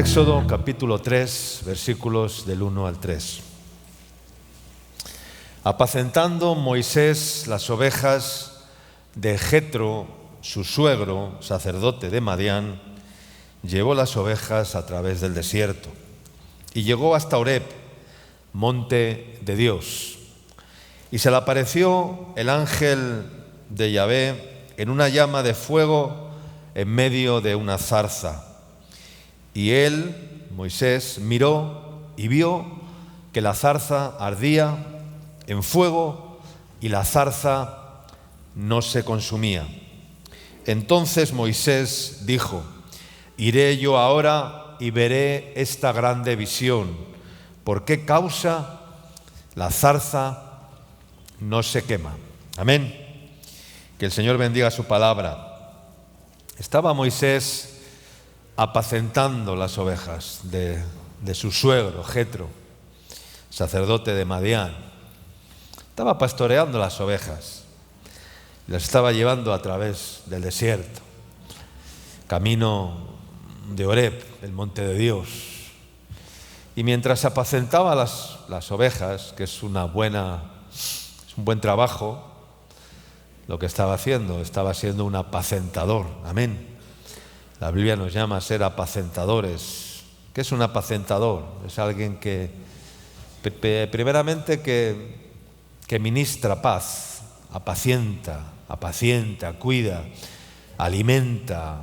Éxodo capítulo 3, versículos del 1 al 3. Apacentando Moisés las ovejas de Jetro, su suegro, sacerdote de Madián, llevó las ovejas a través del desierto y llegó hasta Horeb, monte de Dios. Y se le apareció el ángel de Yahvé en una llama de fuego en medio de una zarza. Y él, Moisés, miró y vio que la zarza ardía en fuego y la zarza no se consumía. Entonces Moisés dijo: iré yo ahora y veré esta grande visión. ¿Por qué causa la zarza no se quema? Amén. Que el Señor bendiga su palabra. Estaba Moisés apacentando las ovejas de su suegro, Jetro, sacerdote de Madián. Estaba pastoreando las ovejas, las estaba llevando a través del desierto, camino de Horeb, el monte de Dios. Y mientras apacentaba las ovejas, que es un buen trabajo, lo que estaba haciendo, estaba siendo un apacentador. Amén. La Biblia nos llama a ser apacentadores. ¿Qué es un apacentador? Es alguien que, primeramente, que ministra paz, apacienta, cuida, alimenta,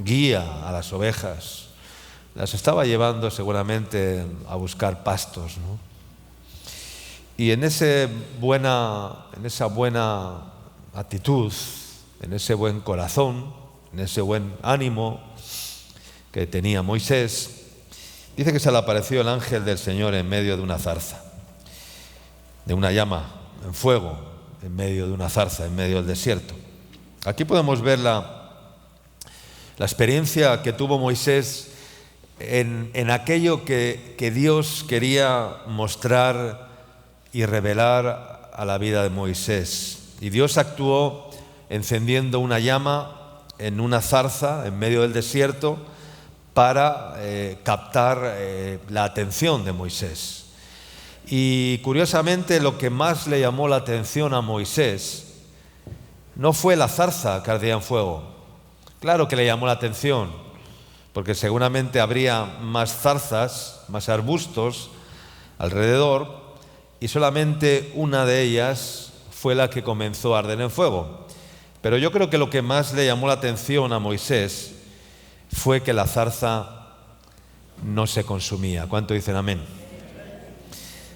guía a las ovejas. Las estaba llevando seguramente a buscar pastos, ¿no? Y en esa buena actitud, en ese buen corazón, en ese buen ánimo que tenía Moisés, dice que se le apareció el ángel del Señor en medio de una zarza, de una llama en fuego, en medio de una zarza, en medio del desierto. Aquí podemos ver la experiencia que tuvo Moisés en aquello que Dios quería mostrar y revelar a la vida de Moisés. Y Dios actuó encendiendo una llama en una zarza en medio del desierto para captar la atención de Moisés. Y curiosamente, lo que más le llamó la atención a Moisés no fue la zarza que ardía en fuego. Claro que le llamó la atención, porque seguramente habría más zarzas, más arbustos alrededor, y solamente una de ellas fue la que comenzó a arder en fuego. Pero yo creo que lo que más le llamó la atención a Moisés fue que la zarza no se consumía. ¿Cuánto dicen amén?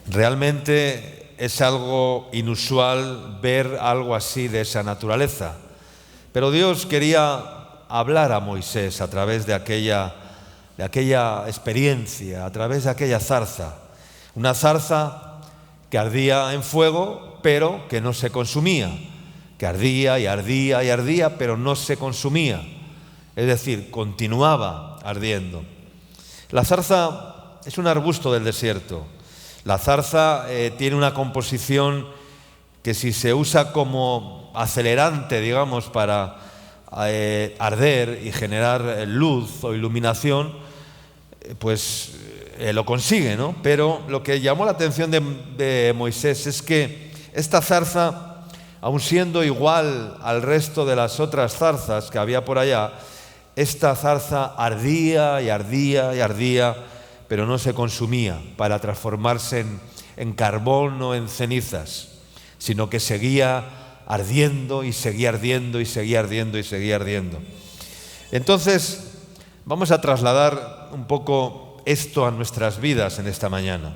Realmente es algo inusual ver algo así de esa naturaleza. Pero Dios quería hablar a Moisés a través de aquella experiencia, a través de aquella zarza. Una zarza que ardía en fuego, pero que no se consumía. Que ardía y ardía y ardía, pero no se consumía. Es decir, continuaba ardiendo. La zarza es un arbusto del desierto. La zarza tiene una composición que, si se usa como acelerante, digamos, para arder y generar luz o iluminación, pues lo consigue, ¿no? Pero lo que llamó la atención de Moisés es que esta zarza, aun siendo igual al resto de las otras zarzas que había por allá, esta zarza ardía y ardía y ardía, pero no se consumía para transformarse en carbón o en cenizas, sino que seguía ardiendo y seguía ardiendo y seguía ardiendo y seguía ardiendo. Entonces, vamos a trasladar un poco esto a nuestras vidas en esta mañana.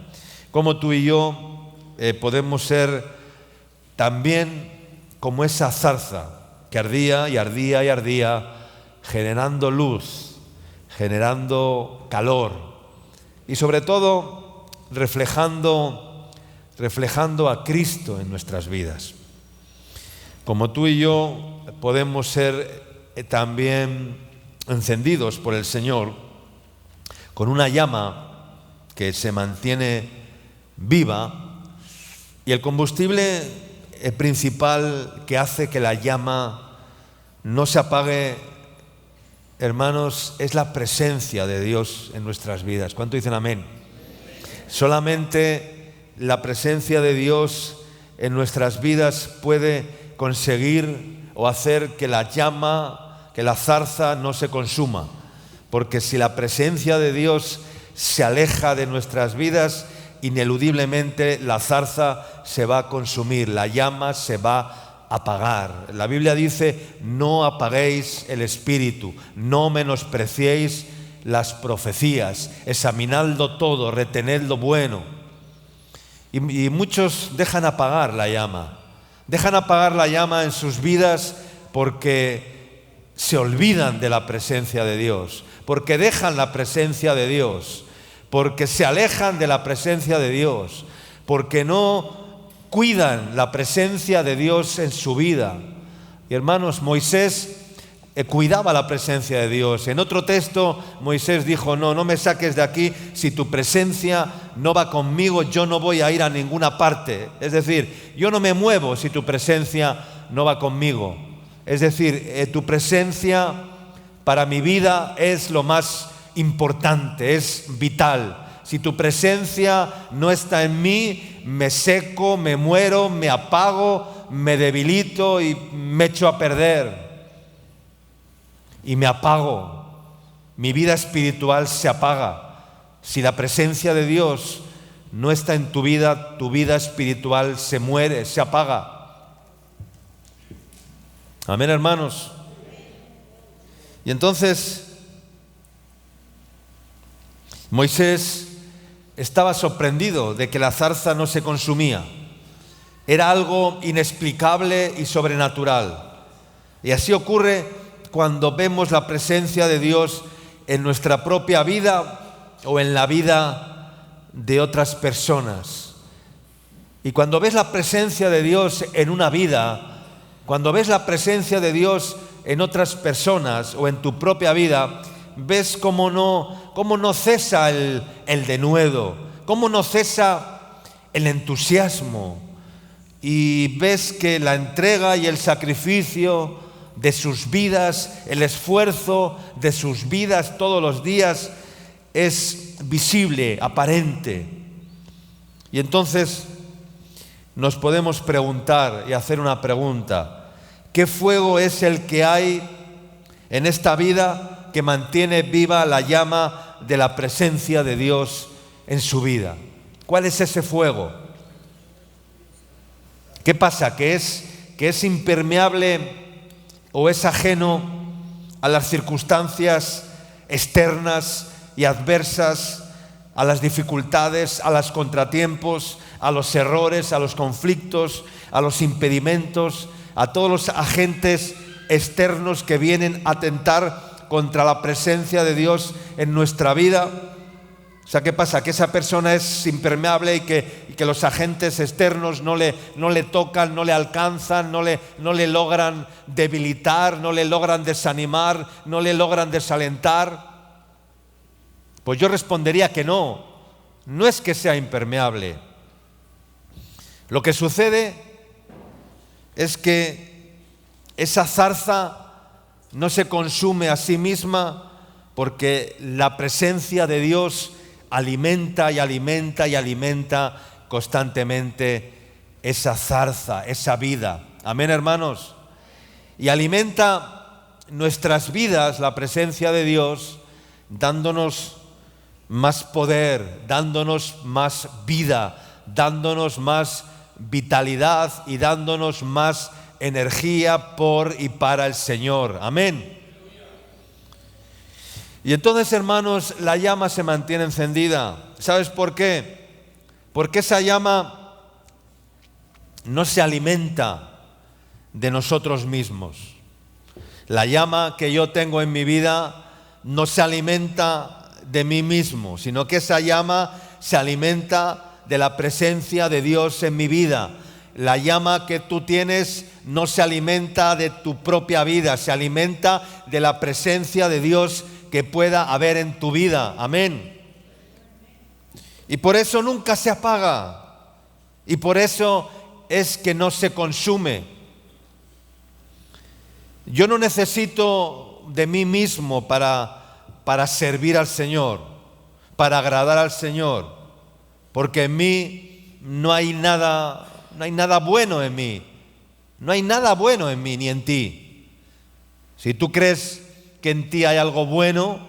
Cómo tú y yo podemos ser también como esa zarza que ardía y ardía y ardía, generando luz, generando calor y sobre todo reflejando a Cristo en nuestras vidas. Como tú y yo podemos ser también encendidos por el Señor con una llama que se mantiene viva, y el combustible principal que hace que la llama no se apague hermanos, es la presencia de Dios en nuestras vidas. ¿Cuánto dicen amén? Solamente la presencia de Dios en nuestras vidas puede conseguir o hacer que la llama, que la zarza no se consuma. Porque si la presencia de Dios se aleja de nuestras vidas, ineludiblemente la zarza se va a consumir, la llama se va a apagar. La Biblia dice: no apaguéis el espíritu, no menospreciéis las profecías, examinadlo todo, retened lo bueno. Y muchos dejan apagar la llama en sus vidas porque se olvidan de la presencia de Dios, porque dejan la presencia de Dios, porque se alejan de la presencia de Dios, porque no cuidan la presencia de Dios en su vida. Y hermanos, Moisés cuidaba la presencia de Dios. En otro texto, Moisés dijo: no me saques de aquí, si tu presencia no va conmigo, yo no voy a ir a ninguna parte. Es decir, yo no me muevo si tu presencia no va conmigo. Es decir, tu presencia para mi vida es lo más importante, es vital. Si tu presencia no está en mí, me seco, me muero, me apago, me debilito y me echo a perder. Y me apago. Mi vida espiritual se apaga. Si la presencia de Dios no está en tu vida espiritual se muere, se apaga. Amén, hermanos. Y entonces Moisés estaba sorprendido de que la zarza no se consumía. Era algo inexplicable y sobrenatural. Y así ocurre cuando vemos la presencia de Dios en nuestra propia vida o en la vida de otras personas. Y cuando ves la presencia de Dios en una vida, cuando ves la presencia de Dios en otras personas o en tu propia vida, ves cómo no cesa el denuedo, cómo no cesa el entusiasmo, y ves que la entrega y el sacrificio de sus vidas, el esfuerzo de sus vidas todos los días es visible, aparente. Y entonces nos podemos preguntar y hacer una pregunta: ¿qué fuego es el que hay en esta vida que mantiene viva la llama de la presencia de Dios en su vida? ¿Cuál es ese fuego? ¿Qué pasa? ¿Que es impermeable o es ajeno a las circunstancias externas y adversas, a las dificultades, a los contratiempos, a los errores, a los conflictos, a los impedimentos, a todos los agentes externos que vienen a atentar contra la presencia de Dios en nuestra vida? O sea, ¿qué pasa? Que esa persona es impermeable y que los agentes externos no le tocan, no le alcanzan, no le logran debilitar, no le logran desanimar, no le logran desalentar. Pues yo respondería que no es que sea impermeable. Lo que sucede es que esa zarza no se consume a sí misma porque la presencia de Dios alimenta y alimenta y alimenta constantemente esa zarza, esa vida. Amén, hermanos. Y alimenta nuestras vidas la presencia de Dios, dándonos más poder, dándonos más vida, dándonos más vitalidad y dándonos más energía por y para el Señor. Amén. Y entonces, hermanos, la llama se mantiene encendida. ¿Sabes por qué? Porque esa llama no se alimenta de nosotros mismos. La llama que yo tengo en mi vida no se alimenta de mí mismo, sino que esa llama se alimenta de la presencia de Dios en mi vida. La llama que tú tienes no se alimenta de tu propia vida, se alimenta de la presencia de Dios que pueda haber en tu vida. Amén. Y por eso nunca se apaga. Y por eso es que no se consume. Yo no necesito de mí mismo para servir al Señor, para agradar al Señor, porque en mí no hay nada bueno en mí. No hay nada bueno en mí ni en ti. Si tú crees que en ti hay algo bueno,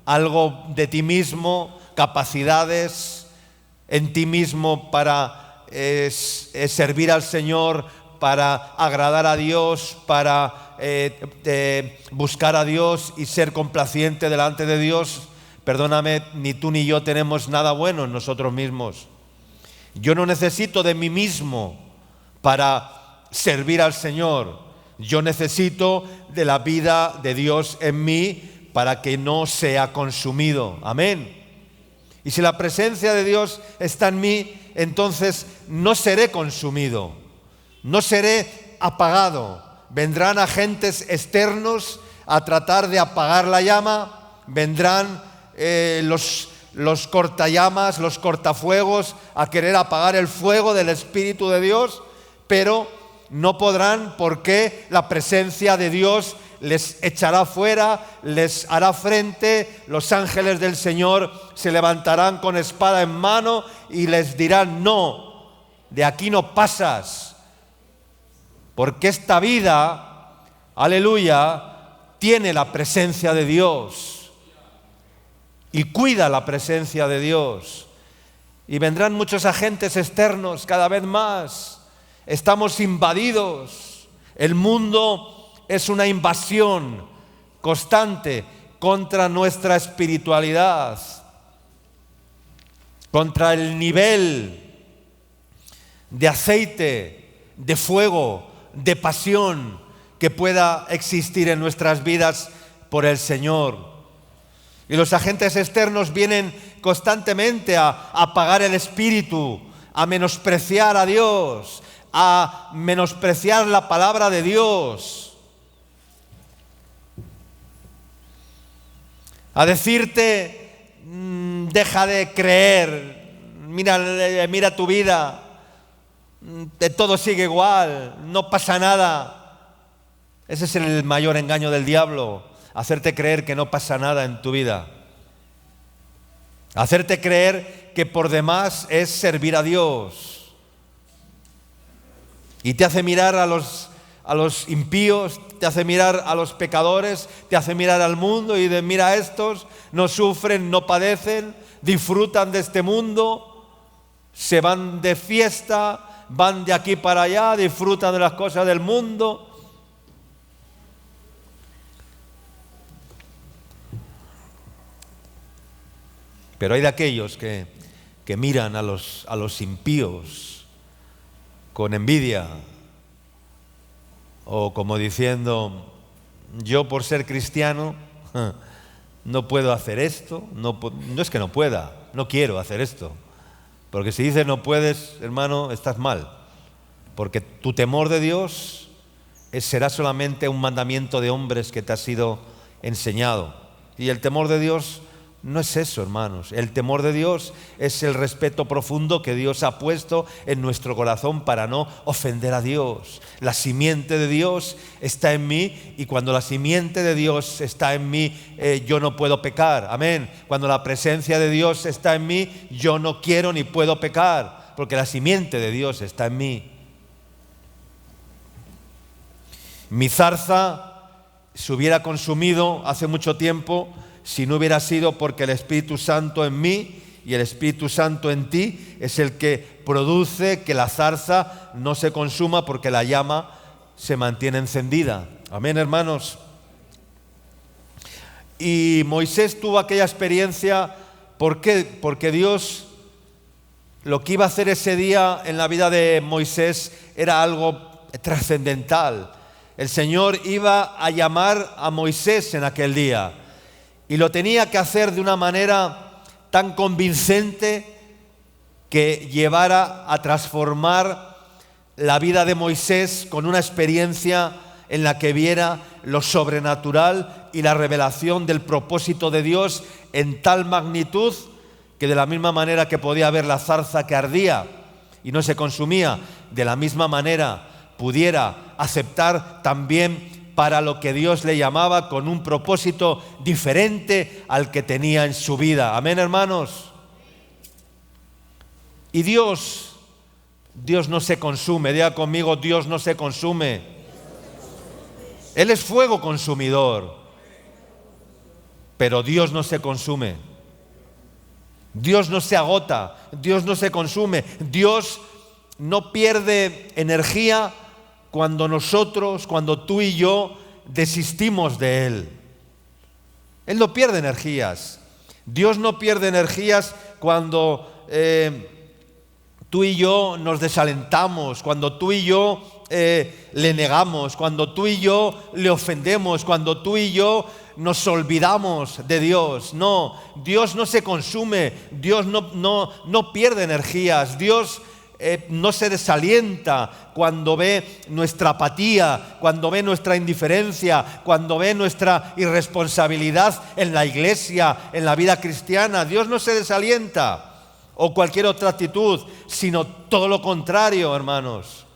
algo de ti mismo, capacidades en ti mismo para servir al Señor, para agradar a Dios, para buscar a Dios y ser complaciente delante de Dios, perdóname, ni tú ni yo tenemos nada bueno en nosotros mismos. Yo no necesito de mí mismo para servir al Señor. Yo necesito de la vida de Dios en mí para que no sea consumido. Amén. Y si la presencia de Dios está en mí, entonces no seré consumido, no seré apagado. Vendrán agentes externos a tratar de apagar la llama, vendrán los cortallamas, los cortafuegos a querer apagar el fuego del Espíritu de Dios, pero no podrán, porque la presencia de Dios les echará fuera, les hará frente. Los ángeles del Señor se levantarán con espada en mano y les dirán: no, de aquí no pasas, porque esta vida, aleluya, tiene la presencia de Dios y cuida la presencia de Dios. Y vendrán muchos agentes externos cada vez más. Estamos invadidos. El mundo es una invasión constante contra nuestra espiritualidad, contra el nivel de aceite, de fuego, de pasión que pueda existir en nuestras vidas por el Señor. Y los agentes externos vienen constantemente a apagar el espíritu, a menospreciar a Dios, a menospreciar la palabra de Dios, a decirte: deja de creer, mira tu vida, de todo sigue igual, no pasa nada. Ese es el mayor engaño del diablo, hacerte creer que no pasa nada en tu vida, hacerte creer que por demás es servir a Dios, y te hace mirar a los impíos, te hace mirar a los pecadores, te hace mirar al mundo y de: mira, estos no sufren, no padecen, disfrutan de este mundo, se van de fiesta, van de aquí para allá, disfrutan de las cosas del mundo. Pero hay de aquellos que miran a los impíos con envidia, o como diciendo: yo por ser cristiano no puedo hacer esto, no es que no pueda, no quiero hacer esto. Porque si dices no puedes, hermano, estás mal. Porque tu temor de Dios será solamente un mandamiento de hombres que te ha sido enseñado. Y el temor de Dios no es eso, hermanos. El temor de Dios es el respeto profundo que Dios ha puesto en nuestro corazón para no ofender a Dios. La simiente de Dios está en mí, y cuando la simiente de Dios está en mí, yo no puedo pecar. Amén. Cuando la presencia de Dios está en mí, yo no quiero ni puedo pecar, porque la simiente de Dios está en mí. Mi zarza se hubiera consumido hace mucho tiempo si no hubiera sido porque el Espíritu Santo en mí y el Espíritu Santo en ti es el que produce que la zarza no se consuma, porque la llama se mantiene encendida. Amén, hermanos. Y Moisés tuvo aquella experiencia. ¿Por qué? Porque Dios, lo que iba a hacer ese día en la vida de Moisés era algo trascendental. El Señor iba a llamar a Moisés en aquel día, y lo tenía que hacer de una manera tan convincente que llevara a transformar la vida de Moisés con una experiencia en la que viera lo sobrenatural y la revelación del propósito de Dios en tal magnitud que, de la misma manera que podía ver la zarza que ardía y no se consumía, de la misma manera pudiera aceptar también para lo que Dios le llamaba, con un propósito diferente al que tenía en su vida. Amén, hermanos. Y Dios no se consume. Diga conmigo, Dios no se consume. Él es fuego consumidor, pero Dios no se consume. Dios no se agota, Dios no se consume. Dios no pierde energía cuando tú y yo desistimos de Él. Él no pierde energías. Dios no pierde energías cuando tú y yo nos desalentamos, cuando tú y yo le negamos, cuando tú y yo le ofendemos, cuando tú y yo nos olvidamos de Dios. No, Dios no se consume, Dios no pierde energías, Dios no se desalienta cuando ve nuestra apatía, cuando ve nuestra indiferencia, cuando ve nuestra irresponsabilidad en la iglesia, en la vida cristiana. Dios no se desalienta, o cualquier otra actitud, sino todo lo contrario, hermanos.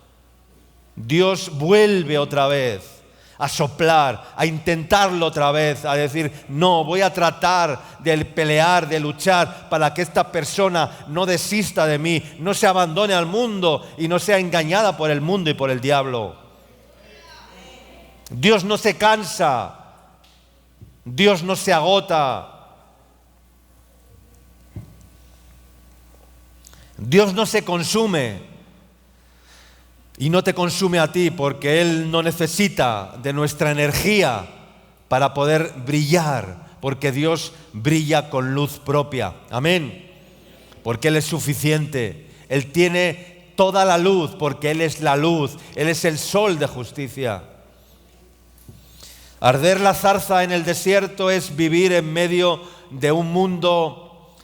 Dios vuelve otra vez a soplar, a intentarlo otra vez, a decir, no, voy a tratar de pelear, de luchar para que esta persona no desista de mí, no se abandone al mundo y no sea engañada por el mundo y por el diablo. Dios no se cansa, Dios no se agota, Dios no se consume. Y no te consume a ti, porque Él no necesita de nuestra energía para poder brillar, porque Dios brilla con luz propia. Amén. Porque Él es suficiente. Él tiene toda la luz, porque Él es la luz. Él es el sol de justicia. Arder la zarza en el desierto es vivir en medio de un mundo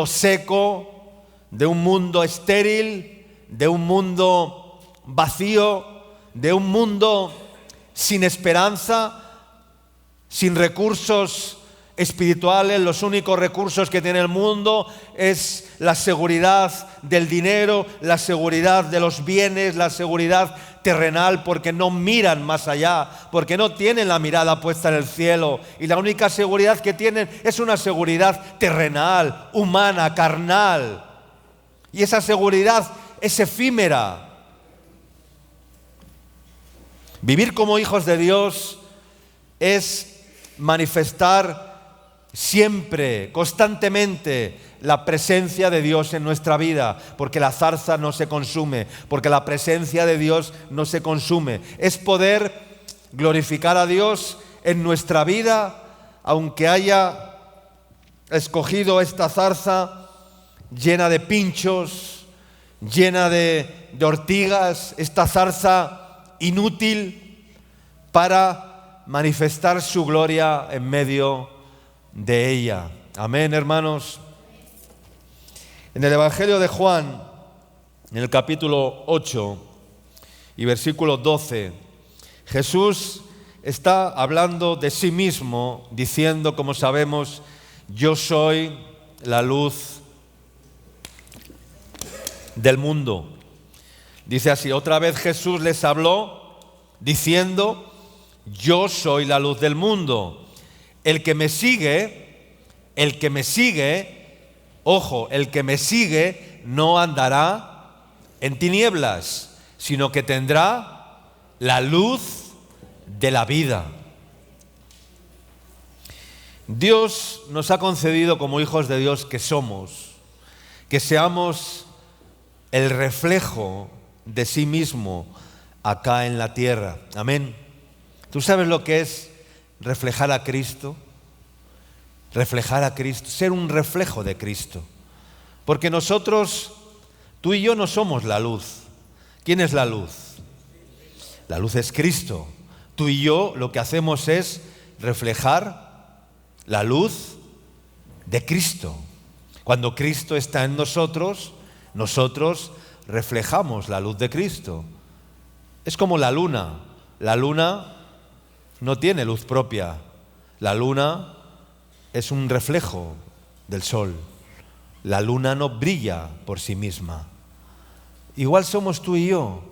seco, de un mundo estéril, de un mundo vacío, de un mundo sin esperanza, sin recursos espirituales. Los únicos recursos que tiene el mundo es la seguridad del dinero, la seguridad de los bienes, la seguridad terrenal, porque no miran más allá, porque no tienen la mirada puesta en el cielo, y la única seguridad que tienen es una seguridad terrenal, humana, carnal, y esa seguridad es efímera. Vivir como hijos de Dios es manifestar siempre, constantemente, la presencia de Dios en nuestra vida, porque la zarza no se consume, porque la presencia de Dios no se consume. Es poder glorificar a Dios en nuestra vida, aunque haya escogido esta zarza llena de pinchos, llena de ortigas, esta zarza inútil, para manifestar su gloria en medio de ella. Amén, hermanos. En el Evangelio de Juan, en el capítulo 8 y versículo 12, Jesús está hablando de sí mismo, diciendo, como sabemos, yo soy la luz del mundo. Dice así, otra vez Jesús les habló diciendo, yo soy la luz del mundo. El que me sigue, ojo, el que me sigue no andará en tinieblas, sino que tendrá la luz de la vida. Dios nos ha concedido como hijos de Dios que somos, que seamos el reflejo de sí mismo acá en la tierra. Amén. ¿Tú sabes lo que es reflejar a Cristo? Reflejar a Cristo, ser un reflejo de Cristo. Porque nosotros, tú y yo no somos la luz. ¿Quién es la luz? La luz es Cristo. Tú y yo lo que hacemos es reflejar la luz de Cristo. Cuando Cristo está en nosotros, nosotros reflejamos la luz de Cristo. Es como la luna. La luna no tiene luz propia. La luna es un reflejo del sol. La luna no brilla por sí misma. Igual somos tú y yo.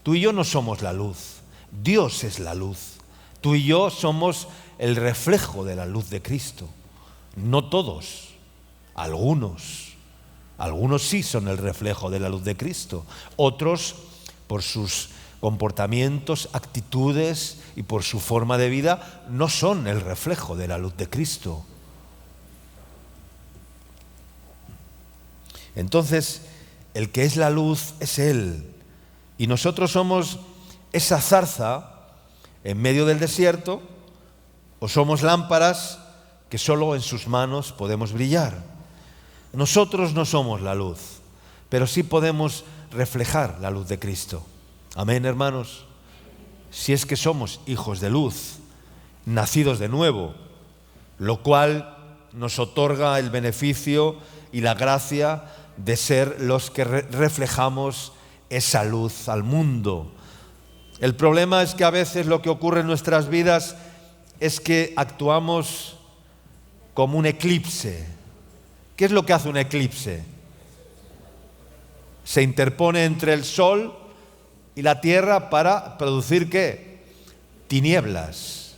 Tú y yo no somos la luz. Dios es la luz. Tú y yo somos el reflejo de la luz de Cristo. No todos, algunos. Algunos sí son el reflejo de la luz de Cristo. Otros, por sus comportamientos, actitudes y por su forma de vida, no son el reflejo de la luz de Cristo. Entonces, el que es la luz es Él. Y nosotros somos esa zarza en medio del desierto, o somos lámparas que solo en sus manos podemos brillar. Nosotros no somos la luz, pero sí podemos reflejar la luz de Cristo. Amén, hermanos. Si es que somos hijos de luz, nacidos de nuevo, lo cual nos otorga el beneficio y la gracia de ser los que reflejamos esa luz al mundo. El problema es que a veces lo que ocurre en nuestras vidas es que actuamos como un eclipse. ¿Qué es lo que hace un eclipse? Se interpone entre el sol y la tierra para producir ¿qué? Tinieblas.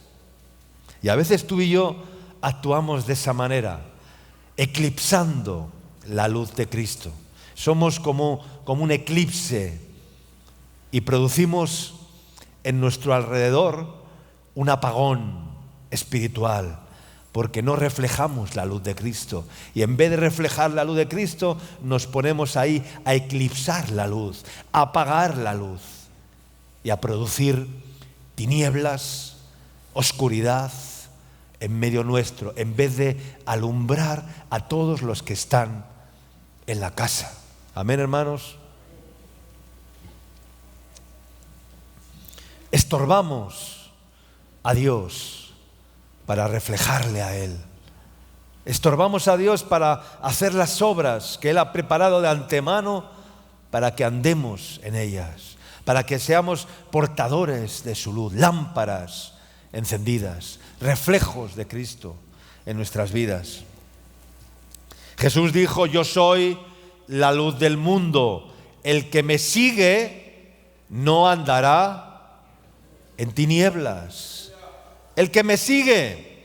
Y a veces tú y yo actuamos de esa manera, eclipsando la luz de Cristo. Somos como un eclipse y producimos en nuestro alrededor un apagón espiritual, porque no reflejamos la luz de Cristo. Y en vez de reflejar la luz de Cristo, nos ponemos ahí a eclipsar la luz, a apagar la luz y a producir tinieblas, oscuridad en medio nuestro, en vez de alumbrar a todos los que están en la casa. Amén, hermanos. Estorbamos a Dios para reflejarle a Él. Estorbamos a Dios para hacer las obras que Él ha preparado de antemano para que andemos en ellas, para que seamos portadores de su luz, lámparas encendidas, reflejos de Cristo en nuestras vidas. Jesús dijo: yo soy la luz del mundo. El que me sigue no andará en tinieblas. El que me sigue.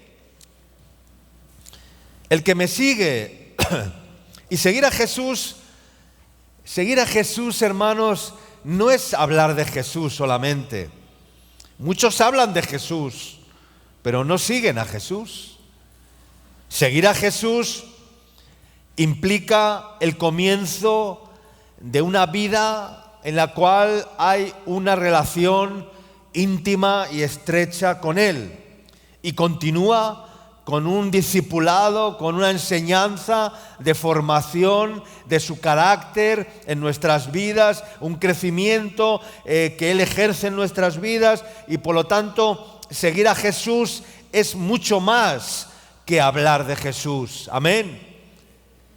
Y seguir a Jesús, hermanos, no es hablar de Jesús solamente. Muchos hablan de Jesús, pero no siguen a Jesús. Seguir a Jesús implica el comienzo de una vida en la cual hay una relación íntima y estrecha con Él, y continúa con un discipulado, con una enseñanza de formación de su carácter en nuestras vidas, un crecimiento que Él ejerce en nuestras vidas, y por lo tanto seguir a Jesús es mucho más que hablar de Jesús. Amén.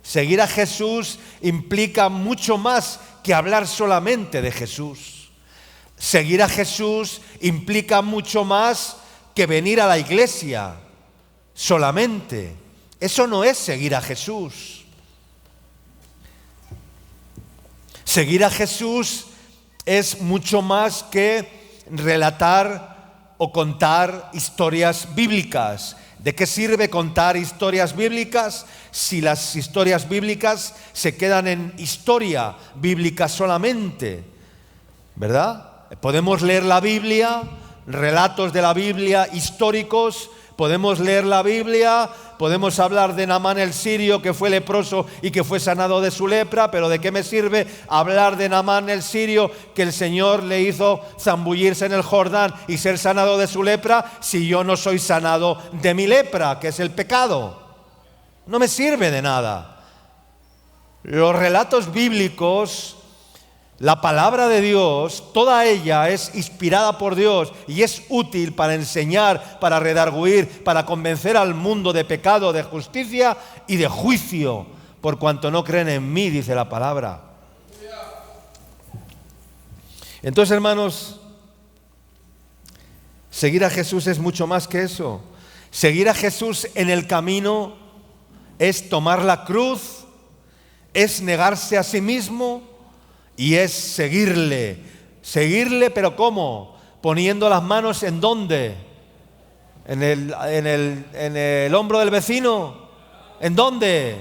Seguir a Jesús implica mucho más que hablar solamente de Jesús. Seguir a Jesús implica mucho más que venir a la iglesia solamente. Eso no es seguir a Jesús. Seguir a Jesús es mucho más que relatar o contar historias bíblicas. ¿De qué sirve contar historias bíblicas si las historias bíblicas se quedan en historia bíblica solamente? ¿Verdad? Podemos leer la Biblia, relatos de la Biblia históricos, podemos leer la Biblia, podemos hablar de Naamán el sirio, que fue leproso y que fue sanado de su lepra, pero ¿de qué me sirve hablar de Naamán el sirio, que el Señor le hizo zambullirse en el Jordán y ser sanado de su lepra, si yo no soy sanado de mi lepra, que es el pecado? No me sirve de nada. Los relatos bíblicos, la palabra de Dios, toda ella es inspirada por Dios y es útil para enseñar, para redarguir, para convencer al mundo de pecado, de justicia y de juicio, por cuanto no creen en mí, dice la palabra. Entonces, hermanos, seguir a Jesús es mucho más que eso. Seguir a Jesús en el camino es tomar la cruz, es negarse a sí mismo, y es seguirle. Seguirle, pero ¿cómo? Poniendo las manos ¿en dónde? ¿En el hombro del vecino? ¿En dónde?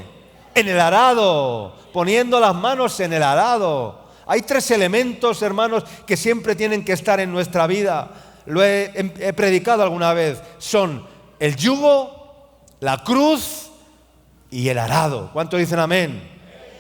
En el arado, poniendo las manos en el arado. Hay 3 elementos, hermanos, que siempre tienen que estar en nuestra vida. Lo he predicado alguna vez. Son el yugo, la cruz y el arado. ¿Cuántos dicen amén?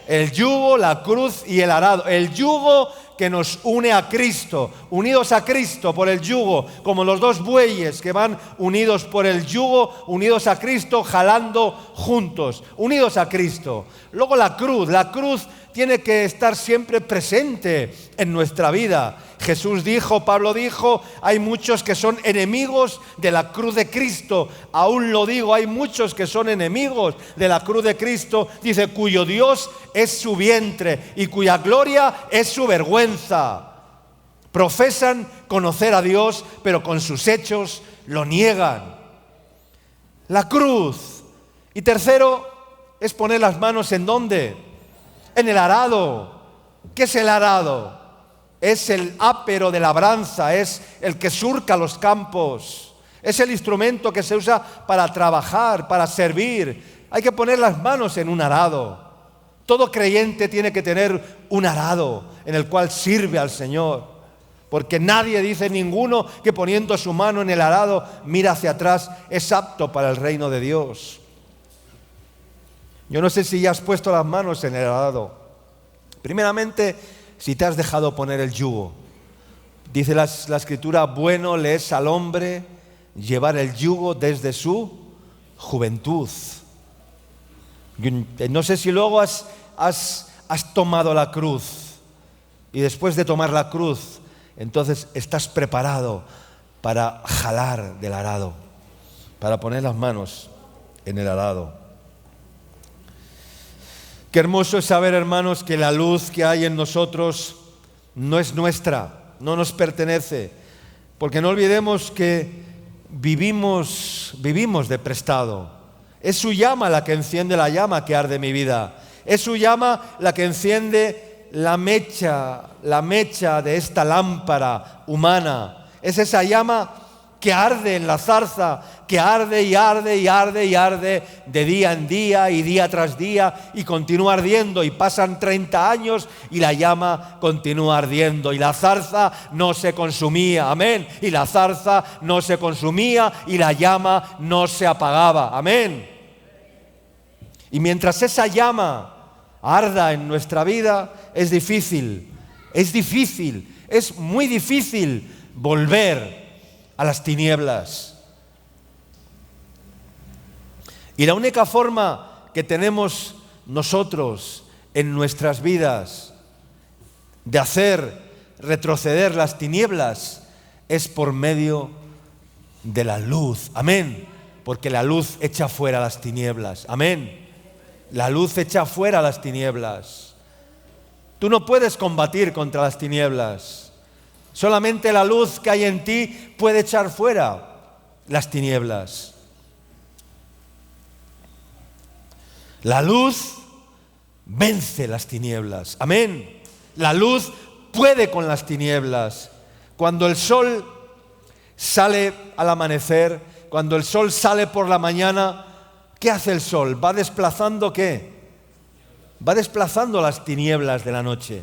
El yugo, la cruz y el arado. El yugo que nos une a Cristo, unidos a Cristo por el yugo, como los 2 bueyes que van unidos por el yugo, unidos a Cristo, jalando juntos, unidos a Cristo. Luego la cruz tiene que estar siempre presente en nuestra vida. Jesús dijo, Pablo dijo, hay muchos que son enemigos de la cruz de Cristo. Aún lo digo, hay muchos que son enemigos de la cruz de Cristo. Dice, cuyo Dios es su vientre y cuya gloria es su vergüenza. Profesan conocer a Dios, pero con sus hechos lo niegan. La cruz. Y tercero, es poner las manos ¿en dónde? En el arado. ¿Qué es el arado? Es el ápero de labranza, es el que surca los campos. Es el instrumento que se usa para trabajar, para servir. Hay que poner las manos en un arado. Todo creyente tiene que tener un arado en el cual sirve al Señor. Porque nadie dice ninguno que poniendo su mano en el arado mira hacia atrás, es apto para el reino de Dios. Yo no sé si ya has puesto las manos en el arado. Primeramente, si te has dejado poner el yugo. Dice la Escritura, bueno le es al hombre llevar el yugo desde su juventud. No sé si luego has tomado la cruz y después de tomar la cruz, entonces estás preparado para jalar del arado, para poner las manos en el arado. Qué hermoso es saber, hermanos, que la luz que hay en nosotros no es nuestra, no nos pertenece. Porque no olvidemos que vivimos de prestado. Es su llama la que enciende la llama que arde mi vida. Es su llama la que enciende la mecha de esta lámpara humana. Es esa llama que arde en la zarza, que arde y arde y arde y arde de día en día y día tras día y continúa ardiendo, y pasan 30 años y la llama continúa ardiendo y la zarza no se consumía, amén, y la zarza no se consumía y la llama no se apagaba, amén. Y mientras esa llama arda en nuestra vida, es muy difícil volver a las tinieblas. Y la única forma que tenemos nosotros en nuestras vidas de hacer retroceder las tinieblas es por medio de la luz, amén, porque la luz echa fuera las tinieblas, amén, la luz echa fuera las tinieblas. Tú no puedes combatir contra las tinieblas. Solamente la luz que hay en ti puede echar fuera las tinieblas. La luz vence las tinieblas. Amén. La luz puede con las tinieblas. Cuando el sol sale al amanecer, cuando el sol sale por la mañana, ¿qué hace el sol? ¿Va desplazando qué? Va desplazando las tinieblas de la noche.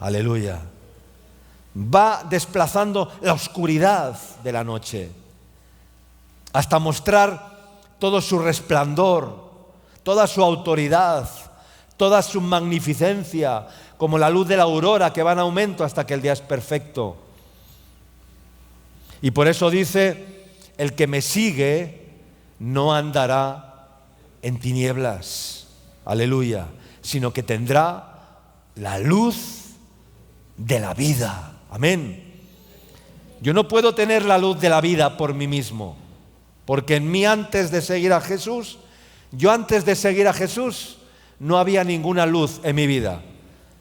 Aleluya. Va desplazando la oscuridad de la noche hasta mostrar todo su resplandor, toda su autoridad, toda su magnificencia, como la luz de la aurora que va en aumento hasta que el día es perfecto. Y por eso dice, el que me sigue no andará en tinieblas, aleluya, sino que tendrá la luz de la vida. Amén. Yo no puedo tener la luz de la vida por mí mismo, porque en mí antes de seguir a Jesús, no había ninguna luz en mi vida.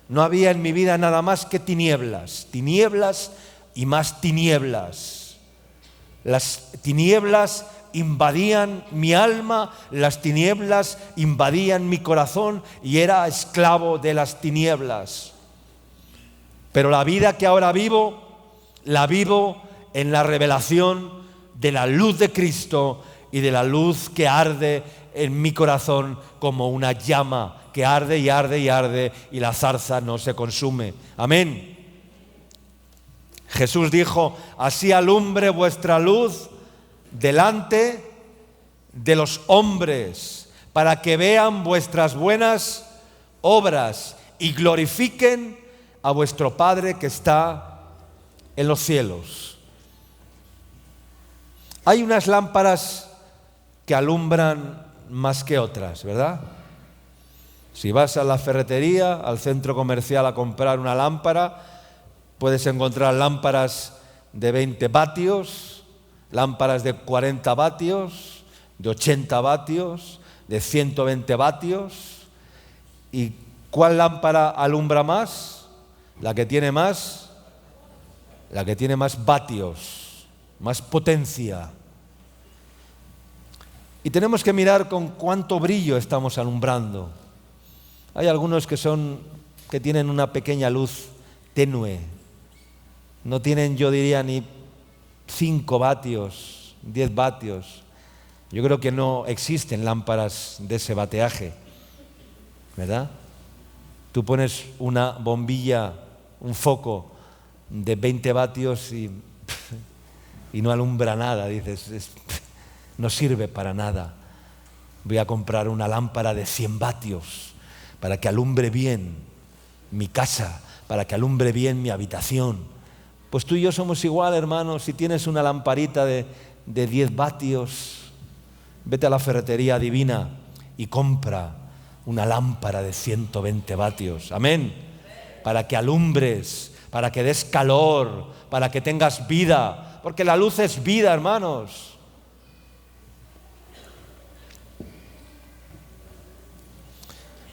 No había en mi vida nada más que tinieblas, tinieblas y más tinieblas. Las tinieblas invadían mi alma, las tinieblas invadían mi corazón y era esclavo de las tinieblas. Pero la vida que ahora vivo, la vivo en la revelación de la luz de Cristo y de la luz que arde en mi corazón como una llama que arde y arde y arde y la zarza no se consume. Amén. Jesús dijo: así alumbre vuestra luz delante de los hombres, para que vean vuestras buenas obras y glorifiquen a vuestro Padre que está en los cielos. Hay unas lámparas que alumbran más que otras, ¿verdad? Si vas a la ferretería, al centro comercial a comprar una lámpara, puedes encontrar lámparas de 20 vatios, lámparas de 40 vatios, de 80 vatios, de 120 vatios. ¿Y cuál lámpara alumbra más? La que tiene más vatios, más potencia. Y tenemos que mirar con cuánto brillo estamos alumbrando. Hay algunos que tienen una pequeña luz tenue. No tienen, yo diría, ni 5 vatios, 10 vatios. Yo creo que no existen lámparas de ese bateaje, ¿verdad? Tú pones una bombilla, un foco de 20 vatios y no alumbra nada. Dices, no sirve para nada. Voy a comprar una lámpara de 100 vatios para que alumbre bien mi casa, para que alumbre bien mi habitación. Pues tú y yo somos igual, hermanos. Si tienes una lamparita de 10 vatios, vete a la ferretería divina y compra una lámpara de 120 vatios. Amén. Para que alumbres, para que des calor, para que tengas vida. Porque la luz es vida, hermanos.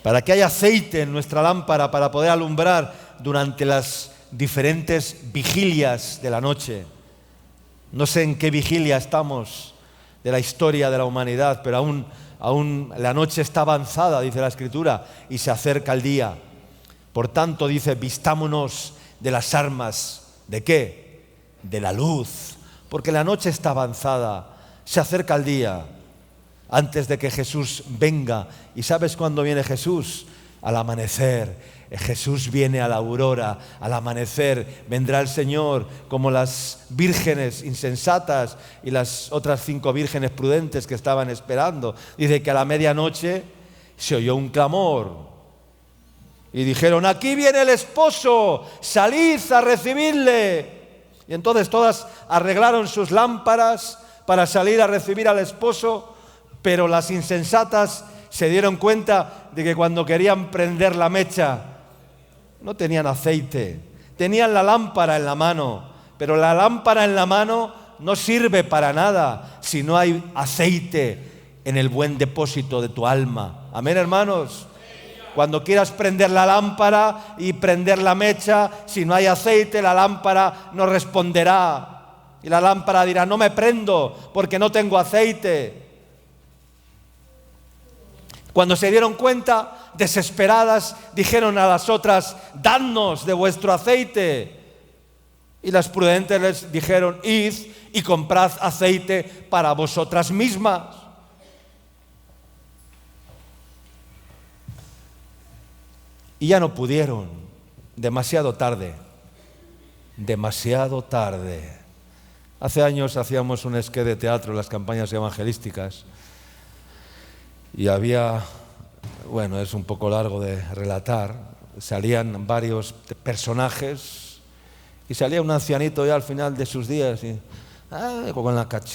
Para que haya aceite en nuestra lámpara para poder alumbrar durante las diferentes vigilias de la noche. No sé en qué vigilia estamos de la historia de la humanidad, pero aún la noche está avanzada, dice la Escritura, y se acerca el día. Por tanto, dice, vistámonos de las armas. ¿De qué? De la luz. Porque la noche está avanzada, se acerca el día. Antes de que Jesús venga. ¿Y sabes cuándo viene Jesús? Al amanecer. Jesús viene a la aurora, al amanecer. Vendrá el Señor como las vírgenes insensatas y las otras 5 vírgenes prudentes que estaban esperando. Dice que a la medianoche se oyó un clamor. Y dijeron: aquí viene el esposo, salid a recibirle. Y entonces todas arreglaron sus lámparas para salir a recibir al esposo. Pero las insensatas se dieron cuenta de que cuando querían prender la mecha no tenían aceite, tenían la lámpara en la mano, pero la lámpara en la mano no sirve para nada si no hay aceite en el buen depósito de tu alma. Amén, hermanos. Cuando quieras prender la lámpara y prender la mecha, si no hay aceite, la lámpara no responderá. Y la lámpara dirá: no me prendo porque no tengo aceite. Cuando se dieron cuenta, desesperadas, dijeron a las otras: dadnos de vuestro aceite. Y las prudentes les dijeron: id y comprad aceite para vosotras mismas. Y ya no pudieron, demasiado tarde, demasiado tarde. Hace años hacíamos un esquí de teatro en las campañas evangelísticas. Y había, bueno, es un poco largo de relatar, salían varios personajes y salía un ancianito ya al final de sus días y,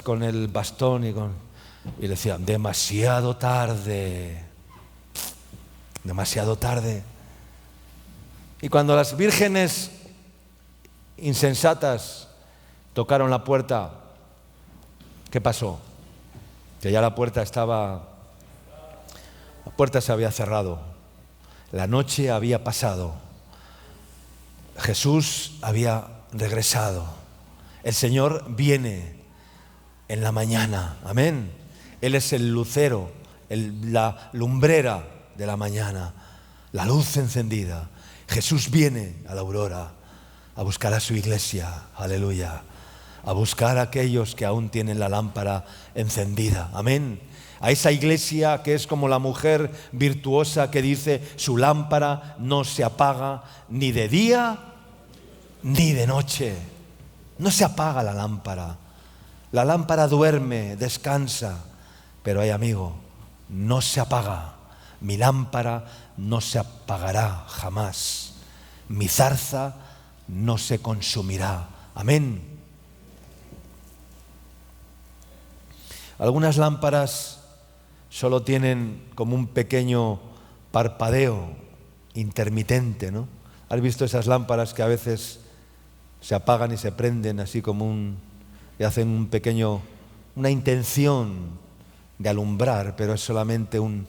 con el bastón y decían: demasiado tarde, demasiado tarde. Y cuando las vírgenes insensatas tocaron la puerta, ¿qué pasó? Que ya la puerta se había cerrado, la noche había pasado, Jesús había regresado, el Señor viene en la mañana, amén. Él es el lucero, la lumbrera de la mañana, la luz encendida. Jesús viene a la aurora a buscar a su iglesia, aleluya. a buscar a aquellos que aún tienen la lámpara encendida. Amén. A esa iglesia que es como la mujer virtuosa que dice: su lámpara no se apaga ni de día ni de noche. No se apaga la lámpara. La lámpara duerme, descansa. Pero ay, amigo, no se apaga. Mi lámpara no se apagará jamás. Mi zarza no se consumirá. Amén. Algunas lámparas solo tienen como un pequeño parpadeo intermitente, ¿no? ¿Has visto esas lámparas que a veces se apagan y se prenden así como y hacen una intención de alumbrar, pero es solamente un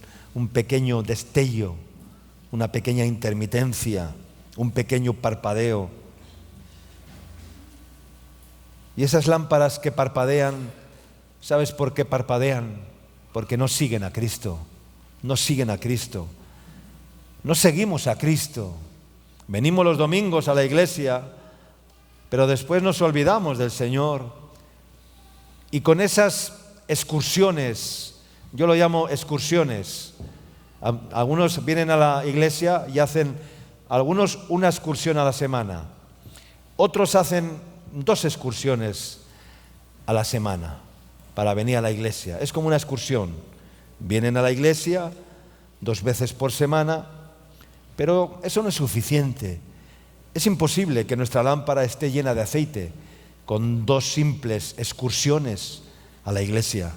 pequeño destello, una pequeña intermitencia, un pequeño parpadeo? Y esas lámparas que parpadean, ¿sabes por qué parpadean? Porque no siguen a Cristo, no siguen a Cristo, no seguimos a Cristo. Venimos los domingos a la iglesia, pero después nos olvidamos del Señor. Y con esas excursiones, yo lo llamo excursiones, algunos vienen a la iglesia y hacen, algunos una excursión a la semana, otros hacen 2 excursiones a la semana para venir a la iglesia. Es como una excursión. Vienen a la iglesia 2 veces por semana, pero eso no es suficiente. Es imposible que nuestra lámpara esté llena de aceite con 2 simples excursiones a la iglesia.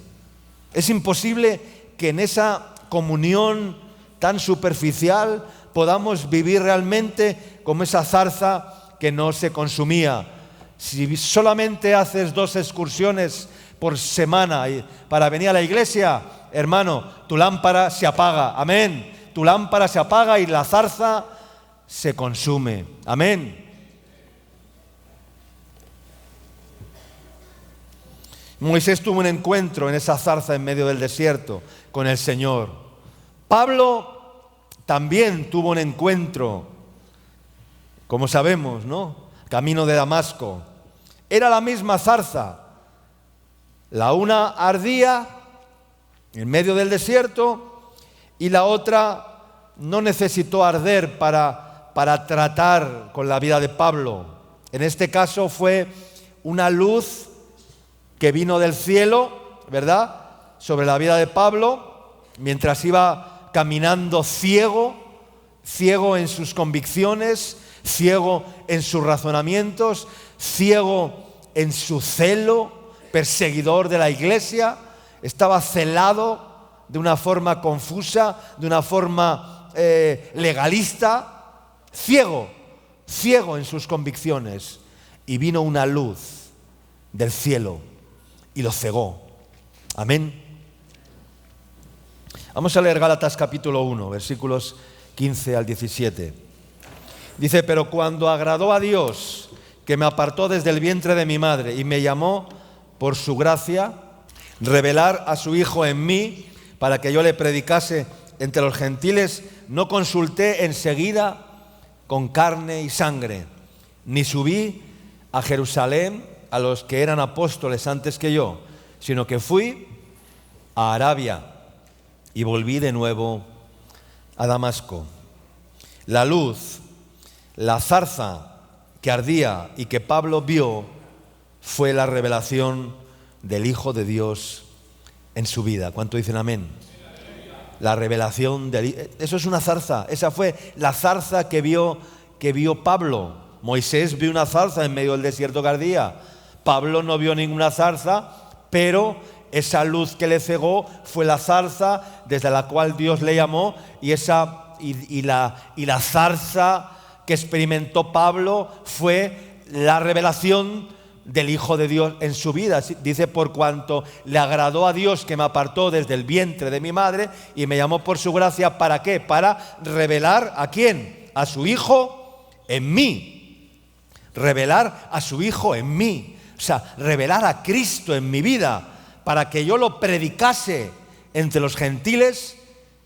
Es imposible que en esa comunión tan superficial podamos vivir realmente como esa zarza que no se consumía. Si solamente haces 2 excursiones por semana para venir a la iglesia, hermano, tu lámpara se apaga. Amén. Tu lámpara se apaga y la zarza se consume. Amén. Moisés tuvo un encuentro en esa zarza en medio del desierto con el Señor. Pablo también tuvo un encuentro, como sabemos, ¿no? Camino de Damasco. Era la misma zarza. La una ardía en medio del desierto y la otra no necesitó arder para tratar con la vida de Pablo. En este caso fue una luz que vino del cielo, ¿verdad?, sobre la vida de Pablo, mientras iba caminando ciego en sus convicciones, ciego en sus razonamientos, ciego en su celo, perseguidor de la iglesia. Estaba celado de una forma confusa, de una forma legalista, ciego en sus convicciones. Y vino una luz del cielo y lo cegó. Amén. Vamos a leer Gálatas capítulo 1, versículos 15 al 17. Dice: pero cuando agradó a Dios, que me apartó desde el vientre de mi madre y me llamó por su gracia, revelar a su Hijo en mí, para que yo le predicase entre los gentiles, no consulté enseguida con carne y sangre, ni subí a Jerusalén a los que eran apóstoles antes que yo, sino que fui a Arabia y volví de nuevo a Damasco. La luz, la zarza que ardía y que Pablo vio fue la revelación del Hijo de Dios en su vida. ¿Cuánto dicen amén? La revelación eso es una zarza. Esa fue la zarza que vio Pablo. Moisés vio una zarza en medio del desierto que ardía. Pablo no vio ninguna zarza, pero esa luz que le cegó fue la zarza desde la cual Dios le llamó, y la zarza que experimentó Pablo fue la revelación del Hijo de Dios en su vida. Dice: por cuanto le agradó a Dios, que me apartó desde el vientre de mi madre y me llamó por su gracia. ¿Para qué? Para revelar ¿a quién? A su Hijo en mí. Revelar a su Hijo en mí. O sea, revelar a Cristo en mi vida, para que yo lo predicase entre los gentiles.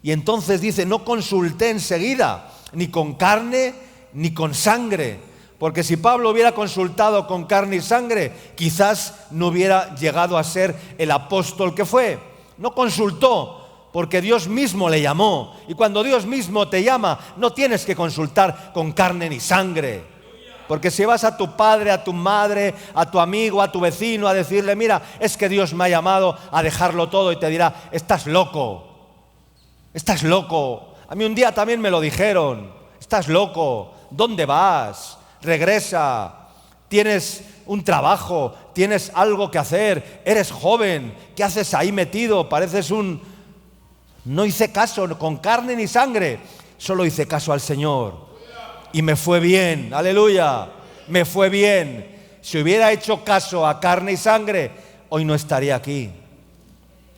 Y entonces dice: no consulté enseguida, ni con carne, ni con sangre, Porque si Pablo hubiera consultado con carne y sangre, quizás no hubiera llegado a ser el apóstol que fue. No consultó, porque Dios mismo le llamó. Y cuando Dios mismo te llama, no tienes que consultar con carne ni sangre. Porque si vas a tu padre, a tu madre, a tu amigo, a tu vecino, a decirle, mira, es que Dios me ha llamado a dejarlo todo, y te dirá, estás loco. Estás loco. A mí un día también me lo dijeron. Estás loco. ¿Dónde vas? Regresa. Tienes un trabajo. Tienes algo que hacer. Eres joven. ¿Qué haces ahí metido? Pareces un... No hice caso con carne ni sangre. Solo hice caso al Señor. Y me fue bien. Aleluya. Me fue bien. Si hubiera hecho caso a carne y sangre, hoy no estaría aquí.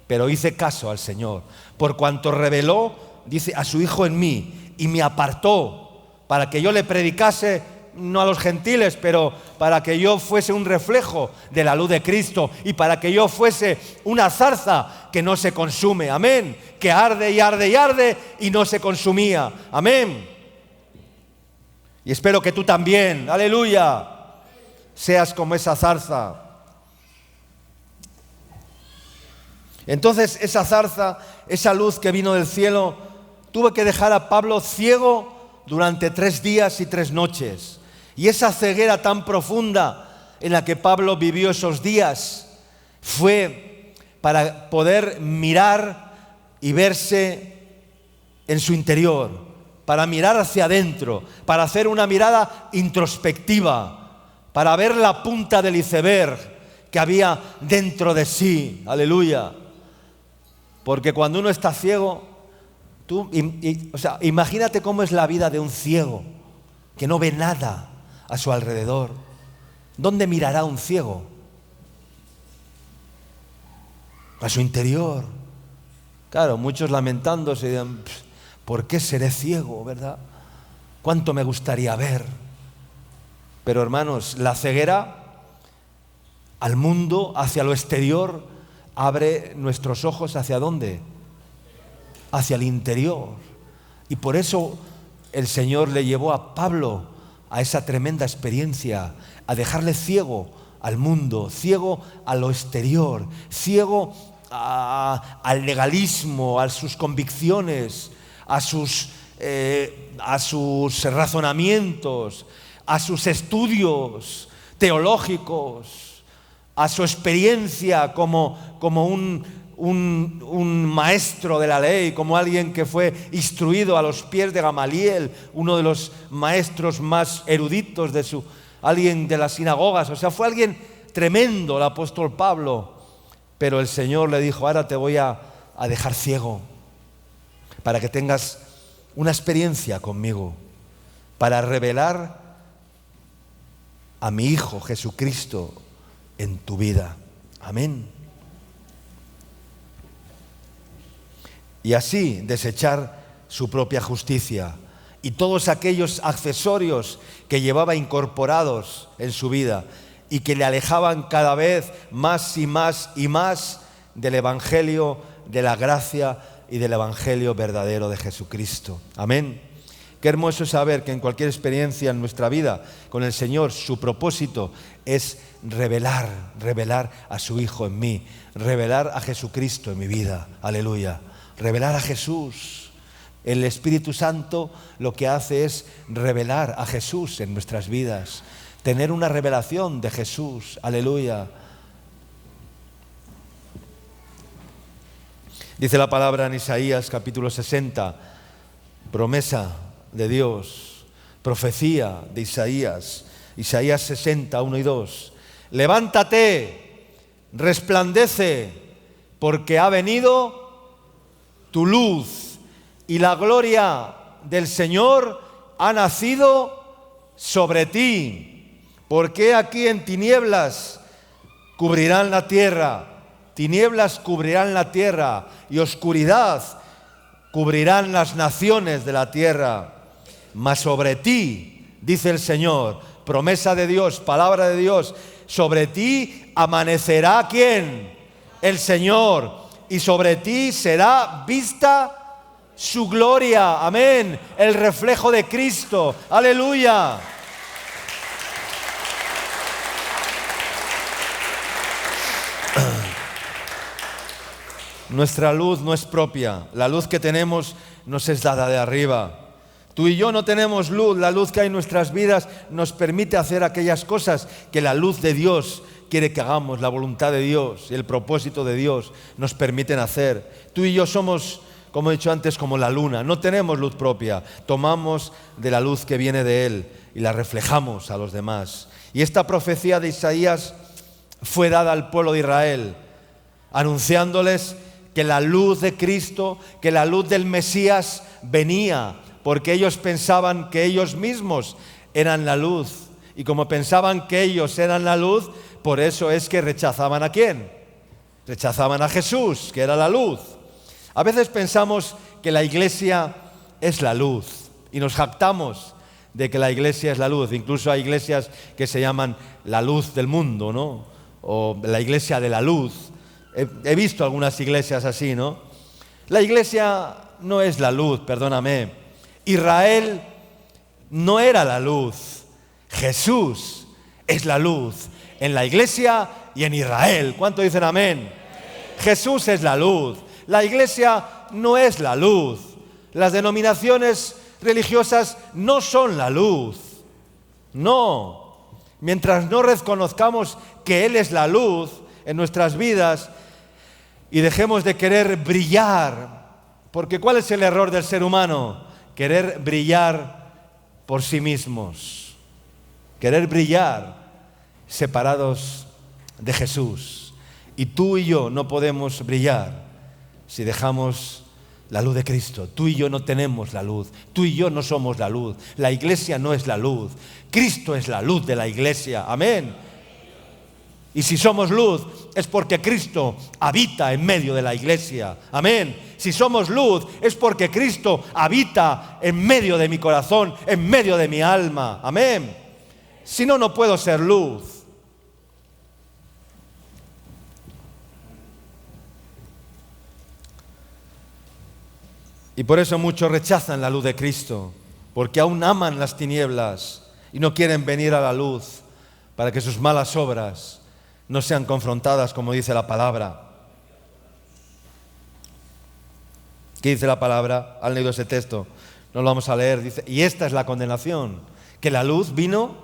Pero hice caso al Señor. Por cuanto reveló, dice, a su Hijo en mí, y me apartó para que yo le predicase, no a los gentiles, pero para que yo fuese un reflejo de la luz de Cristo, y para que yo fuese una zarza que no se consume, amén, que arde y arde y arde y no se consumía, amén. Y espero que tú también, aleluya, seas como esa zarza. Entonces esa zarza, esa luz que vino del cielo, tuvo que dejar a Pablo ciego durante 3 días y 3 noches. Y esa ceguera tan profunda en la que Pablo vivió esos días fue para poder mirar y verse en su interior, para mirar hacia adentro, para hacer una mirada introspectiva, para ver la punta del iceberg que había dentro de sí. Aleluya. Porque cuando uno está ciego, imagínate cómo es la vida de un ciego que no ve nada a su alrededor. ¿Dónde mirará un ciego? A su interior. Claro, muchos lamentándose dirán, ¿por qué seré ciego, verdad? ¿Cuánto me gustaría ver? Pero hermanos, la ceguera al mundo, hacia lo exterior, abre nuestros ojos ¿hacia dónde? Hacia el interior. Y por eso el Señor le llevó a Pablo a esa tremenda experiencia, a dejarle ciego al mundo, ciego a lo exterior, ciego al legalismo, a sus convicciones, a sus razonamientos, a sus estudios teológicos, a su experiencia como un maestro de la ley, como alguien que fue instruido a los pies de Gamaliel, uno de los maestros más eruditos alguien de las sinagogas. O sea, fue alguien tremendo el apóstol Pablo. Pero el Señor le dijo, ahora te voy a dejar ciego para que tengas una experiencia conmigo, para revelar a mi Hijo Jesucristo en tu vida. Amén. Y así desechar su propia justicia y todos aquellos accesorios que llevaba incorporados en su vida y que le alejaban cada vez más y más y más del Evangelio, de la gracia y del Evangelio verdadero de Jesucristo. Amén. Qué hermoso saber que en cualquier experiencia en nuestra vida con el Señor, su propósito es revelar a su Hijo en mí, revelar a Jesucristo en mi vida. Aleluya. Revelar a Jesús. El Espíritu Santo lo que hace es revelar a Jesús en nuestras vidas, tener una revelación de Jesús. Aleluya. Dice la palabra en Isaías capítulo 60, promesa de Dios, profecía de Isaías 60, 1 y 2. Levántate, resplandece, porque ha venido tu luz y la gloria del Señor ha nacido sobre ti. Porque aquí en tinieblas cubrirán la tierra, tinieblas cubrirán la tierra y oscuridad cubrirán las naciones de la tierra. Mas sobre ti, dice el Señor, promesa de Dios, palabra de Dios, sobre ti amanecerá ¿quién? El Señor. Y sobre ti será vista su gloria. Amén. El reflejo de Cristo. Aleluya. Nuestra luz no es propia. La luz que tenemos nos es dada de arriba. Tú y yo no tenemos luz. La luz que hay en nuestras vidas nos permite hacer aquellas cosas que la luz de Dios quiere que hagamos. La voluntad de Dios y el propósito de Dios nos permiten hacer. Tú y yo somos, como he dicho antes, como la luna. No tenemos luz propia. Tomamos de la luz que viene de Él y la reflejamos a los demás. Y esta profecía de Isaías fue dada al pueblo de Israel, anunciándoles que la luz de Cristo, que la luz del Mesías venía, porque ellos pensaban que ellos mismos eran la luz. Y como pensaban que ellos eran la luz, por eso es que rechazaban ¿a quién? Rechazaban a Jesús, que era la luz. A veces pensamos que la iglesia es la luz y nos jactamos de que la iglesia es la luz. Incluso hay iglesias que se llaman la luz del mundo, ¿no? O la iglesia de la luz. He visto algunas iglesias así, ¿no? La iglesia no es la luz, perdóname. Israel no era la luz. Jesús es la luz en la iglesia y en Israel. ¿Cuánto dicen amén? Jesús es la luz. La iglesia no es la luz. Las denominaciones religiosas no son la luz. No. Mientras no reconozcamos que Él es la luz en nuestras vidas y dejemos de querer brillar, porque ¿cuál es el error del ser humano? Querer brillar por sí mismos, querer brillar separados de Jesús. Y tú y yo no podemos brillar si dejamos la luz de Cristo. Tú y yo no tenemos la luz. Tú y yo no somos la luz. La iglesia no es la luz. Cristo es la luz de la iglesia. Amén. Y si somos luz es porque Cristo habita en medio de la iglesia. Amén. Si somos luz es porque Cristo habita en medio de mi corazón, en medio de mi alma. Amén. Si no, no puedo ser luz. Y por eso muchos rechazan la luz de Cristo, porque aún aman las tinieblas y no quieren venir a la luz para que sus malas obras no sean confrontadas, como dice la palabra. ¿Qué dice la palabra? ¿Han leído ese texto? No lo vamos a leer. Dice, y esta es la condenación, que la luz vino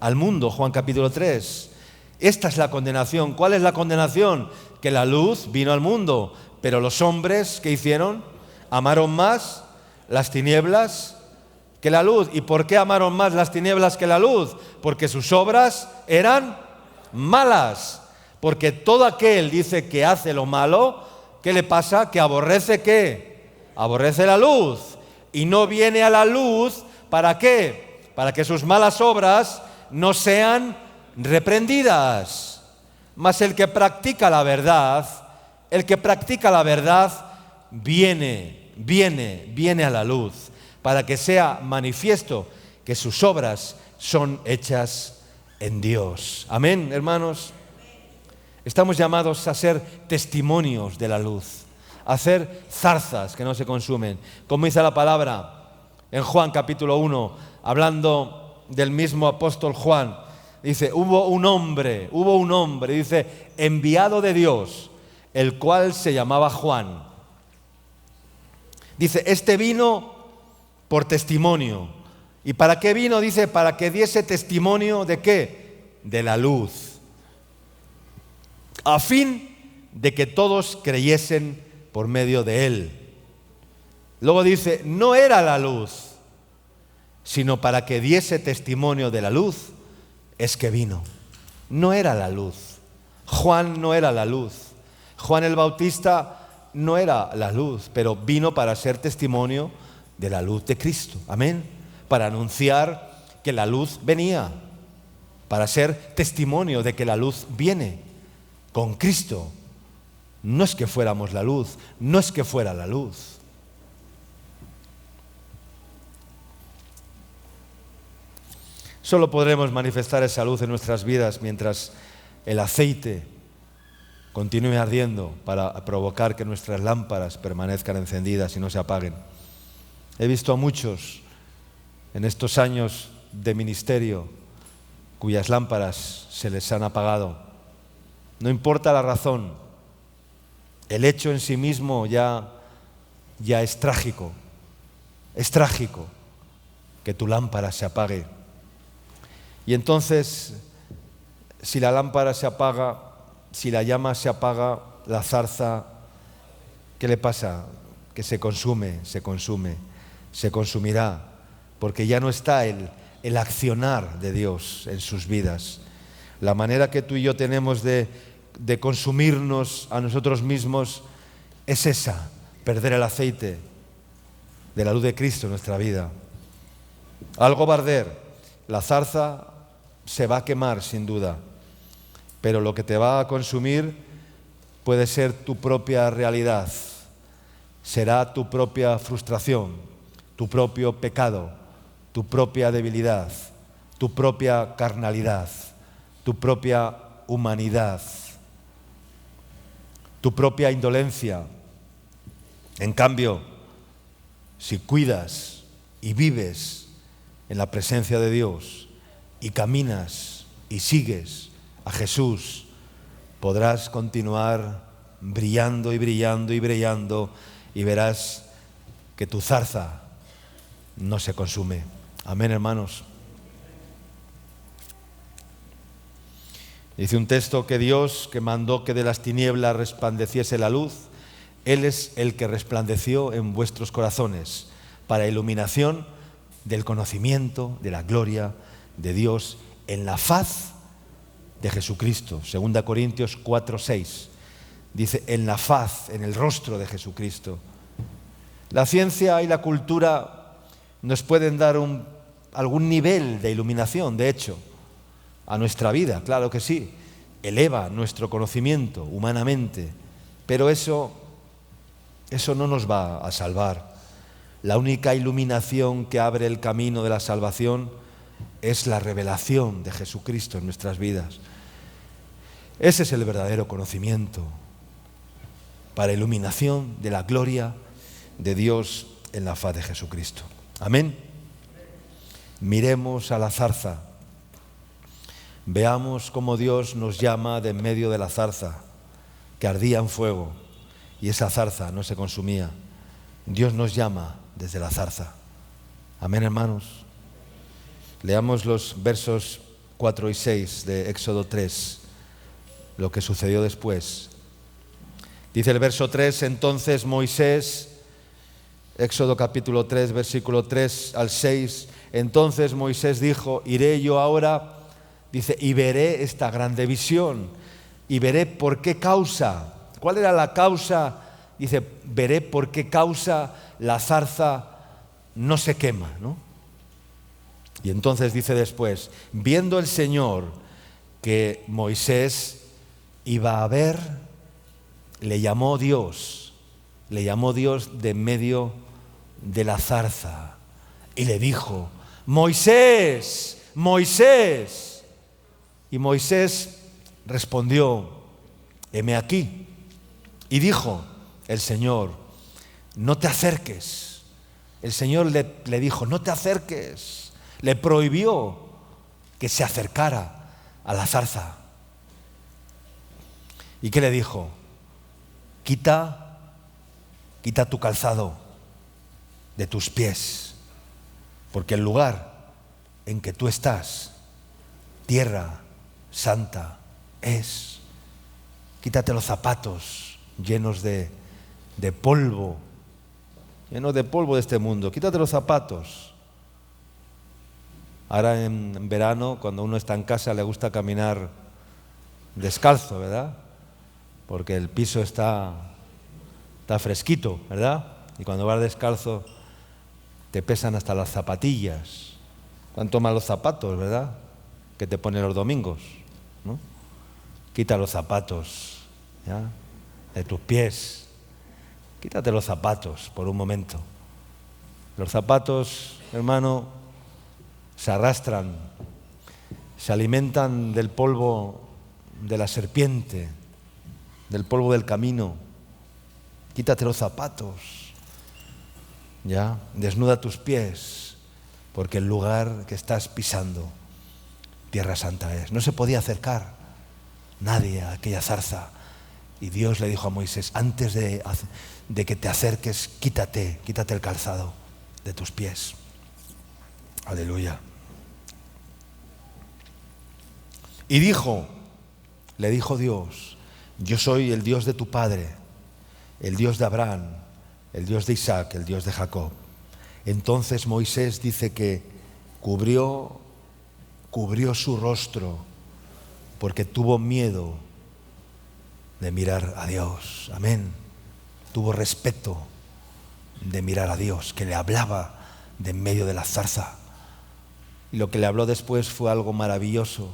al mundo, Juan capítulo 3. Esta es la condenación. ¿Cuál es la condenación? Que la luz vino al mundo, pero los hombres, ¿qué hicieron? Amaron más las tinieblas que la luz. ¿Y por qué amaron más las tinieblas que la luz? Porque sus obras eran malas. Porque todo aquel, dice, que hace lo malo, ¿qué le pasa? Que aborrece ¿qué? Aborrece la luz. Y no viene a la luz, ¿para qué? Para que sus malas obras no sean reprendidas. Mas el que practica la verdad, viene a la luz, para que sea manifiesto que sus obras son hechas en Dios. Amén, hermanos. Estamos llamados a ser testimonios de la luz, a ser zarzas que no se consumen. Como dice la palabra en Juan capítulo 1, hablando del mismo apóstol Juan, dice, hubo un hombre, dice, enviado de Dios, el cual se llamaba Juan. Dice, este vino por testimonio. ¿Y para qué vino? Dice, para que diese testimonio ¿de qué? De la luz. A fin de que todos creyesen por medio de él. Luego dice, no era la luz, sino para que diese testimonio de la luz, es que vino. No era la luz. Juan no era la luz. Juan el Bautista no era la luz, pero vino para ser testimonio de la luz de Cristo. Amén. Para anunciar que la luz venía, para ser testimonio de que la luz viene con Cristo. No es que fuéramos la luz, no es que fuera la luz. Solo podremos manifestar esa luz en nuestras vidas mientras el aceite continúe ardiendo para provocar que nuestras lámparas permanezcan encendidas y no se apaguen. He visto a muchos en estos años de ministerio cuyas lámparas se les han apagado. No importa la razón, El hecho en sí mismo ya es trágico. Es trágico que tu lámpara se apague. Y entonces, si la lámpara se apaga, si la llama se apaga, la zarza, ¿qué le pasa? Que se consumirá, porque ya no está el accionar de Dios en sus vidas. La manera que tú y yo tenemos de consumirnos a nosotros mismos es esa, perder el aceite de la luz de Cristo en nuestra vida. Algo va a arder, la zarza se va a quemar sin duda, pero lo que te va a consumir puede ser tu propia realidad, será tu propia frustración, tu propio pecado, tu propia debilidad, tu propia carnalidad, tu propia humanidad, tu propia indolencia. En cambio, si cuidas y vives en la presencia de Dios y caminas y sigues a Jesús, podrás continuar brillando y brillando y brillando y verás que tu zarza no se consume. Amén, hermanos. Dice un texto que Dios, que mandó que de las tinieblas resplandeciese la luz, Él es el que resplandeció en vuestros corazones para iluminación del conocimiento de la gloria de Dios en la faz de Jesucristo. 2 Corintios 4:6 dice, en la faz, en el rostro de Jesucristo. La ciencia y la cultura nos pueden dar algún nivel de iluminación, de hecho, a nuestra vida, claro que sí, eleva nuestro conocimiento humanamente, pero eso no nos va a salvar. La única iluminación que abre el camino de la salvación es la revelación de Jesucristo en nuestras vidas. Ese es el verdadero conocimiento para iluminación de la gloria de Dios en la faz de Jesucristo. Amén. Miremos a la zarza. Veamos cómo Dios nos llama de en medio de la zarza, que ardía en fuego, y esa zarza no se consumía. Dios nos llama desde la zarza. Amén, hermanos. Leamos los versos 4 y 6 de Éxodo 3, lo que sucedió después. Dice el verso 3, entonces Moisés, Éxodo capítulo 3, versículo 3 al 6, entonces Moisés dijo, iré yo ahora, dice, y veré esta grande visión, y veré por qué causa. ¿Cuál era la causa? Dice, veré por qué causa la zarza no se quema, ¿no? Y entonces dice después, viendo el Señor que Moisés iba a ver, le llamó Dios de en medio de la zarza y le dijo, Moisés, Moisés. Y Moisés respondió, heme aquí. Y dijo el Señor, no te acerques. El Señor le dijo, no te acerques. Le prohibió que se acercara a la zarza. ¿Y qué le dijo? Quita tu calzado de tus pies, porque el lugar en que tú estás, tierra santa es. Quítate los zapatos llenos de polvo, llenos de polvo de este mundo. Quítate los zapatos. Ahora en verano, cuando uno está en casa, le gusta caminar descalzo, ¿verdad? Porque el piso está fresquito, ¿verdad? Y cuando vas descalzo te pesan hasta las zapatillas. ¿Cuánto más los zapatos, verdad? Que te ponen los domingos, ¿no? Quita los zapatos, ¿ya? De tus pies. Quítate los zapatos por un momento. Los zapatos, hermano, se arrastran, se alimentan del polvo de la serpiente, del polvo del camino. Quítate los zapatos, ¿ya? Desnuda tus pies, porque el lugar que estás pisando, tierra santa es. No se podía acercar nadie a aquella zarza, Y Dios le dijo a Moisés, antes de que te acerques, quítate el calzado de tus pies. Aleluya. Y le dijo Dios, yo soy el Dios de tu padre, el Dios de Abraham, el Dios de Isaac, el Dios de Jacob. Entonces Moisés dice que cubrió su rostro porque tuvo miedo de mirar a Dios. Amén. Tuvo respeto de mirar a Dios, que le hablaba de en medio de la zarza. Y lo que le habló después fue algo maravilloso.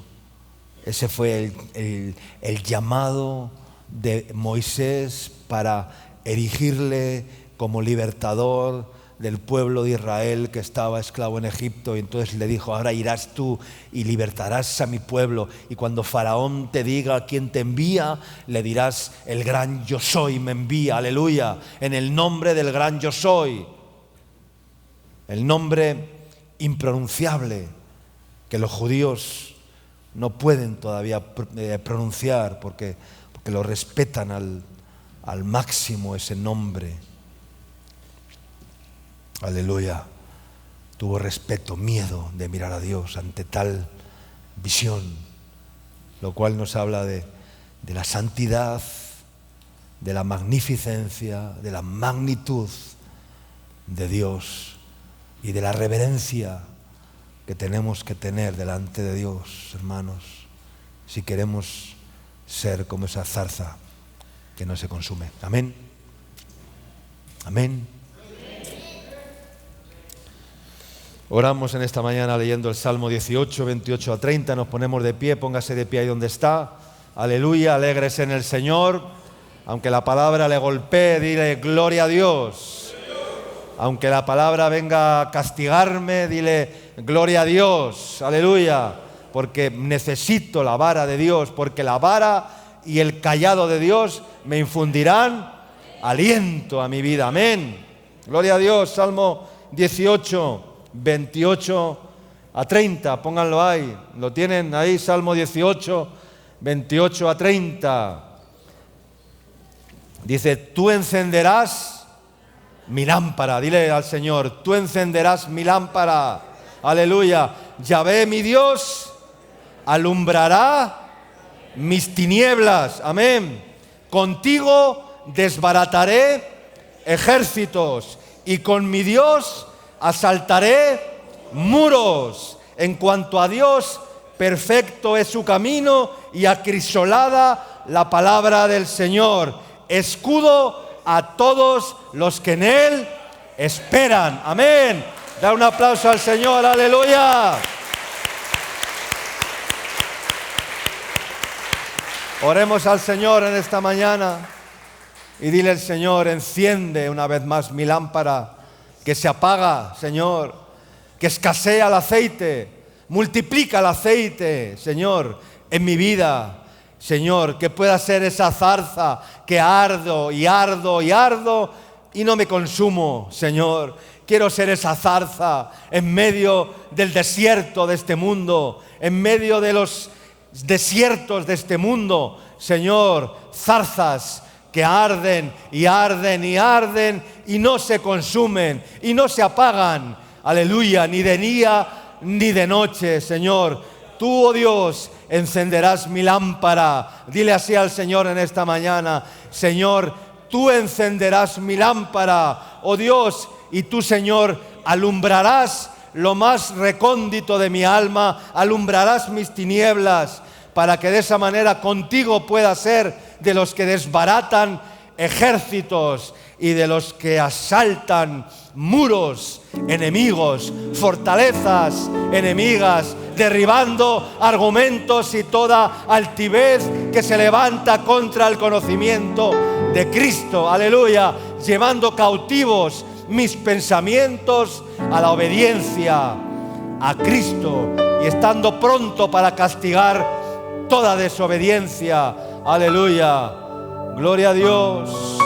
Ese fue el llamado de Moisés para erigirle como libertador del pueblo de Israel que estaba esclavo en Egipto. Y entonces le dijo, ahora irás tú y libertarás a mi pueblo. Y cuando Faraón te diga quién te envía, le dirás, el gran yo soy me envía. Aleluya. En el nombre del gran yo soy. El nombre impronunciable que los judíos no pueden todavía pronunciar porque lo respetan al máximo ese nombre. Aleluya. Tuvo respeto, miedo de mirar a Dios ante tal visión, lo cual nos habla de la santidad, de la magnificencia, de la magnitud de Dios y de la reverencia que tenemos que tener delante de Dios, hermanos, si queremos ser como esa zarza que no se consume. Amén. Amén. Oramos en esta mañana leyendo el Salmo 18, 28 a 30. Nos ponemos de pie, póngase de pie ahí donde está. Aleluya, alégrese en el Señor. Aunque la palabra le golpee, dile gloria a Dios. Aunque la palabra venga a castigarme, dile gloria a Dios. Aleluya. Porque necesito la vara de Dios, porque la vara y el cayado de Dios me infundirán aliento a mi vida. Amén. Gloria a Dios. Salmo 18, 28 a 30. Pónganlo ahí. Lo tienen ahí, Salmo 18, 28 a 30. Dice, tú encenderás mi lámpara. Dile al Señor, tú encenderás mi lámpara. Aleluya. Yahvé, mi Dios, alumbrará mis tinieblas. Amén. Contigo desbarataré ejércitos y con mi Dios asaltaré muros. En cuanto a Dios, perfecto es su camino y acrisolada la palabra del Señor. Escudo a todos los que en Él esperan. Amén. Da un aplauso al Señor. Aleluya. Oremos al Señor en esta mañana y dile al Señor, enciende una vez más mi lámpara que se apaga, Señor, que escasea el aceite, multiplica el aceite, Señor, en mi vida. Señor, que pueda ser esa zarza que ardo y ardo y ardo y no me consumo, Señor. Quiero ser esa zarza en medio del desierto de este mundo, en medio de los desiertos de este mundo, Señor, zarzas que arden y arden y arden y no se consumen y no se apagan. Aleluya, ni de día ni de noche, Señor. Tú, oh Dios, encenderás mi lámpara. Dile así al Señor en esta mañana, Señor, tú encenderás mi lámpara, oh Dios, y tú, Señor, alumbrarás lo más recóndito de mi alma, alumbrarás mis tinieblas, para que de esa manera contigo pueda ser de los que desbaratan ejércitos y de los que asaltan muros enemigos, fortalezas enemigas, derribando argumentos y toda altivez que se levanta contra el conocimiento de Cristo. Aleluya, llevando cautivos mis pensamientos a la obediencia a Cristo y estando pronto para castigar toda desobediencia. Aleluya, gloria a Dios.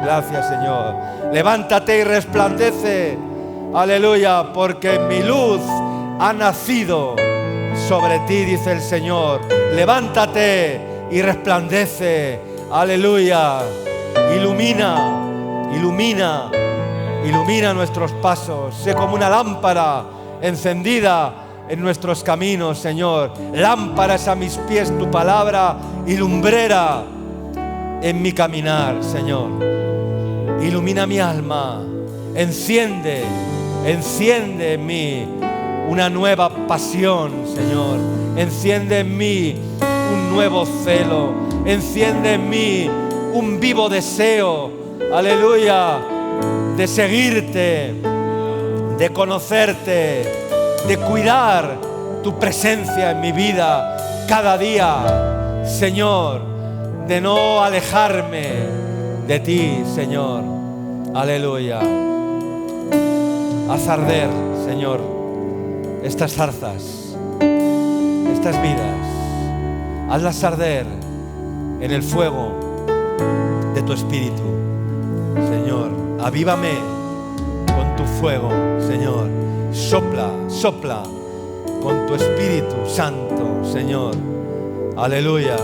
Gracias, Señor. Levántate y resplandece. Aleluya, porque mi luz ha nacido sobre ti, dice el Señor. Levántate y resplandece. Aleluya. Ilumina nuestros pasos. Sé como una lámpara encendida en nuestros caminos, Señor. Lámpara es a mis pies tu palabra y lumbrera en mi caminar, Señor. Ilumina mi alma. Enciende en mí una nueva pasión, Señor. Enciende en mí un nuevo celo. Enciende en mí un vivo deseo, aleluya, de seguirte, de conocerte, de cuidar tu presencia en mi vida cada día, Señor, de no alejarme de ti, Señor. Aleluya. Haz arder, Señor, estas zarzas, estas vidas. Hazlas arder en el fuego de tu Espíritu, Señor. Avívame con tu fuego, Señor. Sopla con tu Espíritu Santo, Señor. Aleluya.